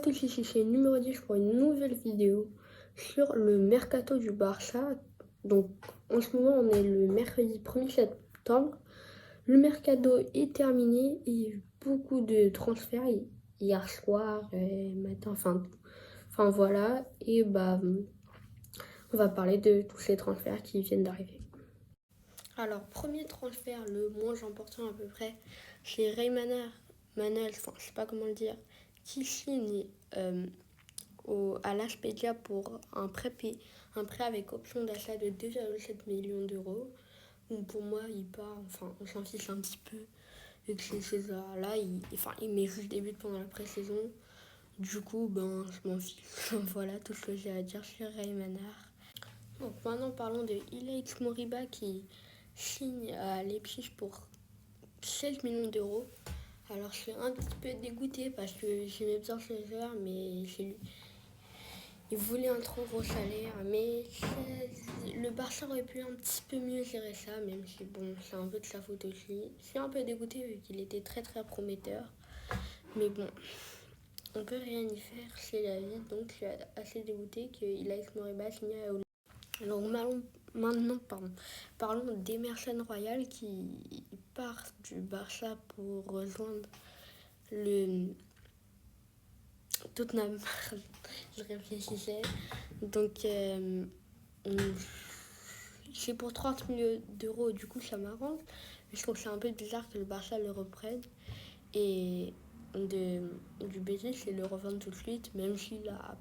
Tous ici, c'est numéro 10 pour une nouvelle vidéo sur le mercato du Barça. Donc en ce moment on est le mercredi 1er septembre. Le mercato est terminé, il y a eu beaucoup de transferts hier soir et matin, enfin voilà. Et on va parler de tous ces transferts qui viennent d'arriver. Alors premier transfert, le moins important à peu près, c'est Rey Manel, enfin je sais pas comment le dire, qui signe à l'Aspedia pour un prêt avec option d'achat de 2,7 millions d'euros. Donc pour moi, il part, enfin on s'en fiche un petit peu, vu que c'est César-là, il met juste des buts pendant la pré-saison. Du coup, je m'en fiche. Voilà tout ce que j'ai à dire sur Ray Manard. Donc maintenant parlons de Ilaix Moriba qui signe à Leipzig pour 16 millions d'euros. Alors je suis un petit peu dégoûtée parce que j'aimais bien César, mais il voulait un trop gros salaire, mais le Barça aurait pu un petit peu mieux gérer ça, même si bon, c'est un peu de sa faute aussi. Je suis un peu dégoûtée vu qu'il était très très prometteur. Mais bon, on peut rien y faire, c'est la vie, donc je suis assez dégoûtée qu'il a Moriba signé à Olympique. Alors maintenant, parlons d'Emerson Royal qui part du Barça pour rejoindre le Tottenham. Je réfléchissais. Donc, c'est pour 30 millions d'euros, du coup ça m'arrange. Mais je trouve que c'est un peu bizarre que le Barça le reprenne et du baiser, c'est le revendre tout de suite, même s'il a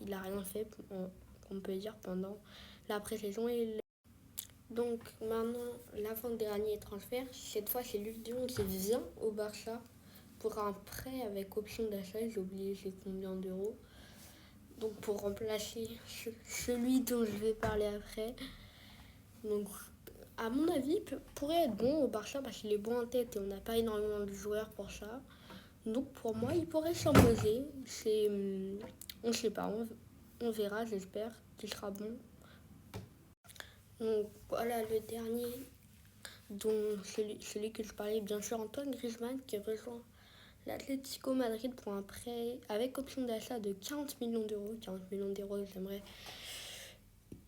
rien fait, on peut dire, pendant la pré-saison. Donc maintenant, l'avant-dernier transfert, cette fois c'est Luc de Jong qui vient au Barça pour un prêt avec option d'achat, j'ai oublié c'est combien d'euros. Donc pour remplacer celui dont je vais parler après. Donc à mon avis, pourrait être bon au Barça parce qu'il est bon en tête et on n'a pas énormément de joueurs pour ça. Donc pour moi, il pourrait s'imposer. On ne sait pas, on verra, j'espère qu'il sera bon. Donc voilà le dernier, dont celui que je parlais, bien sûr, Antoine Griezmann qui rejoint l'Atlético Madrid pour un prêt avec option d'achat de 40 millions d'euros. 40 millions d'euros, j'aimerais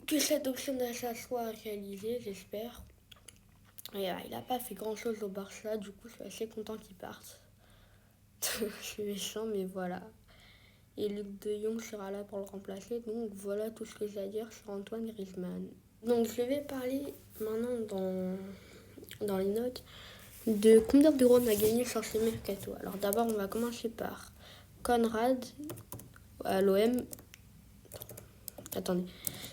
que cette option d'achat soit réalisée, j'espère. Et il n'a pas fait grand chose au Barça, du coup je suis assez content qu'il parte. Je suis méchant, mais voilà. Et Luc de Jong sera là pour le remplacer, donc voilà tout ce que j'ai à dire sur Antoine Griezmann. Donc je vais parler maintenant dans les notes de combien d'euros on a gagné sur ce mercato. Alors d'abord on va commencer par Conrad à l'OM. Attendez,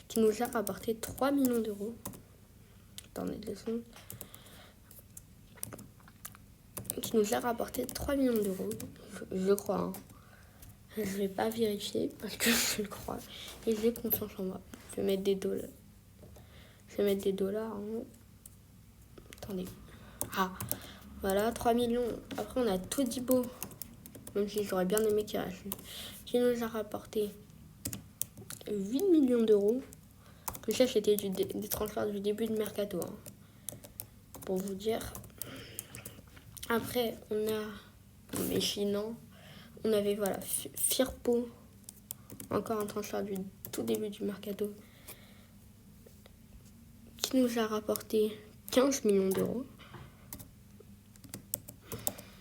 qui nous a rapporté 3 millions d'euros. Attendez, laissons. Qui nous a rapporté 3 millions d'euros, je crois. Hein. Je vais pas vérifier parce que je le crois. Et j'ai confiance en moi. Je vais mettre des dollars. Hein. Attendez. Ah, voilà, 3 millions. Après, on a Todibo. Même si j'aurais bien aimé qu'il reste. Qui nous a rapporté 8 millions d'euros. Que ça, c'était des transferts du début de Mercato. Hein. Pour vous dire. Après, on a... Mais sinon, on avait, voilà, Firpo. Encore un transfert du tout début du Mercato. Qui nous a rapporté 15 millions d'euros.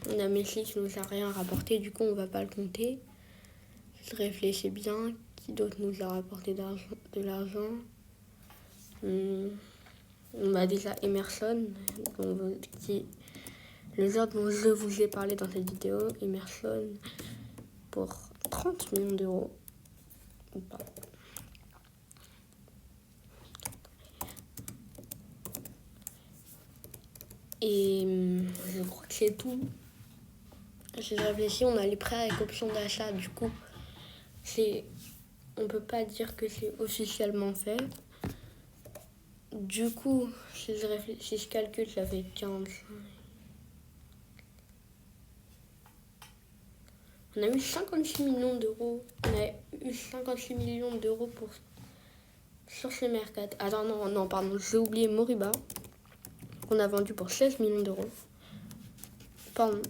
On a Messi qui nous a rien rapporté, du coup on va pas le compter. Je réfléchis bien, qui d'autre nous a rapporté de l'argent. On a déjà Emerson, le joueur dont je vous ai parlé dans cette vidéo, Emerson, pour 30 millions d'euros. Et je crois que c'est tout. J'ai réfléchi, on a les prêts avec option d'achat, du coup, on peut pas dire que c'est officiellement fait. Du coup, si je calcule, ça fait 15. On a eu 56 millions d'euros. On a eu 56 millions d'euros sur ce mercato. Attends, non, pardon, j'ai oublié Moriba, qu'on a vendu pour 16 millions d'euros. Pardon.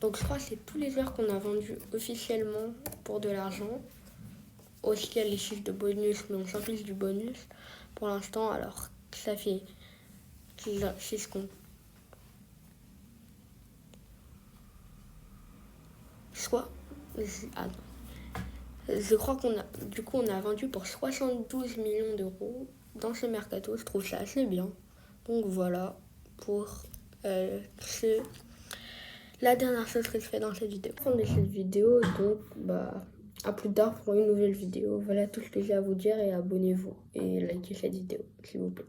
Donc je crois que c'est tous les joueurs qu'on a vendus officiellement pour de l'argent. Aussi il y a les chiffres de bonus, mais on s'en fiche du bonus pour l'instant. Alors ça fait 6 comptes. Soit... Ah non. Je crois qu'on a vendu pour 72 millions d'euros dans ce mercato. Je trouve ça assez bien. Donc voilà pour la dernière chose que je fais dans cette vidéo. Fin de cette vidéo, donc à plus tard pour une nouvelle vidéo. Voilà tout ce que j'ai à vous dire et abonnez-vous et likez cette vidéo s'il vous plaît.